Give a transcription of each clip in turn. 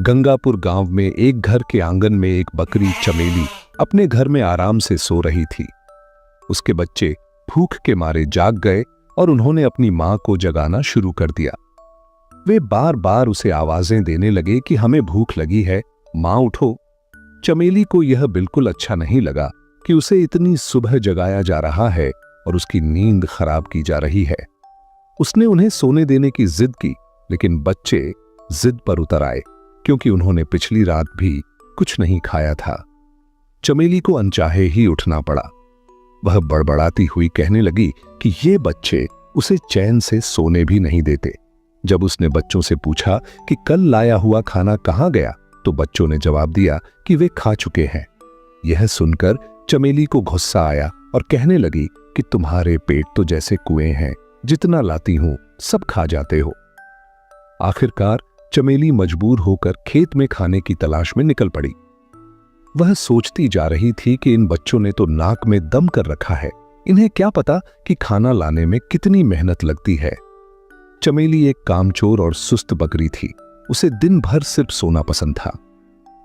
गंगापुर गांव में एक घर के आंगन में एक बकरी चमेली अपने घर में आराम से सो रही थी। उसके बच्चे भूख के मारे जाग गए और उन्होंने अपनी मां को जगाना शुरू कर दिया। वे बार बार उसे आवाजें देने लगे कि हमें भूख लगी है, मां उठो। चमेली को यह बिल्कुल अच्छा नहीं लगा कि उसे इतनी सुबह जगाया जा रहा है और उसकी नींद खराब की जा रही है। उसने उन्हें सोने देने की जिद की, लेकिन बच्चे जिद पर उतर आए क्योंकि उन्होंने पिछली रात भी कुछ नहीं खाया था। चमेली को अनचाहे ही उठना पड़ा। वह बड़बड़ाती हुई कहने लगी कि ये बच्चे उसे चैन से सोने भी नहीं देते। जब उसने बच्चों से पूछा कि कल लाया हुआ खाना कहां गया, तो बच्चों ने जवाब दिया कि वे खा चुके हैं। यह सुनकर चमेली को गुस्सा आया और कहने लगी कि तुम्हारे पेट तो जैसे कुएं हैं, जितना लाती हूं सब खा जाते हो। आखिरकार चमेली मजबूर होकर खेत में खाने की तलाश में निकल पड़ी। वह सोचती जा रही थी कि इन बच्चों ने तो नाक में दम कर रखा है, इन्हें क्या पता कि खाना लाने में कितनी मेहनत लगती है। चमेली एक कामचोर और सुस्त बकरी थी। उसे दिन भर सिर्फ सोना पसंद था।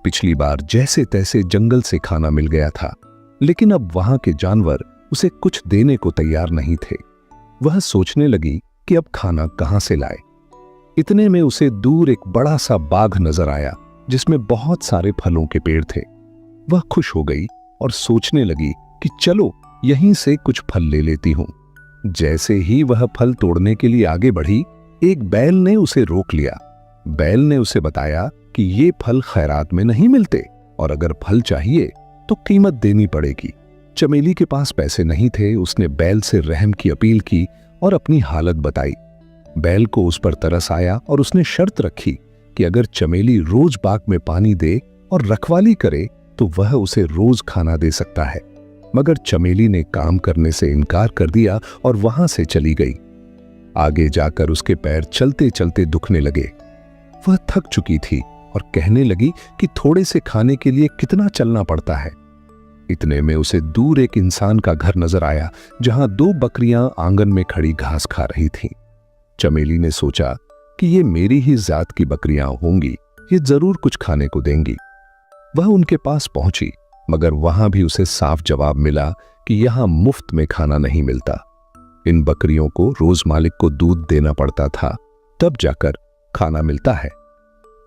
पिछली बार जैसे तैसे जंगल से खाना मिल गया था, लेकिन अब वहां के जानवर उसे कुछ देने को तैयार नहीं थे। वह सोचने लगी कि अब खाना कहां से लाए। इतने में उसे दूर एक बड़ा सा बाग नजर आया जिसमें बहुत सारे फलों के पेड़ थे। वह खुश हो गई और सोचने लगी कि चलो यहीं से कुछ फल ले लेती हूं। जैसे ही वह फल तोड़ने के लिए आगे बढ़ी, एक बैल ने उसे रोक लिया। बैल ने उसे बताया कि ये फल खैरात में नहीं मिलते और अगर फल चाहिए तो कीमत देनी पड़ेगी। चमेली के पास पैसे नहीं थे। उसने बैल से रहम की अपील की और अपनी हालत बताई। बैल को उस पर तरस आया और उसने शर्त रखी कि अगर चमेली रोज बाग में पानी दे और रखवाली करे तो वह उसे रोज खाना दे सकता है। मगर चमेली ने काम करने से इनकार कर दिया और वहां से चली गई। आगे जाकर उसके पैर चलते चलते दुखने लगे। वह थक चुकी थी और कहने लगी कि थोड़े से खाने के लिए कितना चलना पड़ता है। इतने में उसे दूर एक इंसान का घर नजर आया जहां दो बकरियां आंगन में खड़ी घास खा रही थीं। चमेली ने सोचा कि ये मेरी ही जात की बकरियां होंगी, ये जरूर कुछ खाने को देंगी। वह उनके पास पहुंची, मगर वहां भी उसे साफ जवाब मिला कि यहां मुफ्त में खाना नहीं मिलता। इन बकरियों को रोज मालिक को दूध देना पड़ता था, तब जाकर खाना मिलता है।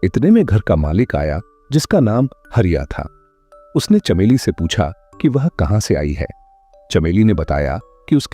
इतने में घर का मालिक आया जिसका नाम हरिया था। उसने चमेली से पूछा कि वह कहां से आई है। चमेली ने बताया कि उसके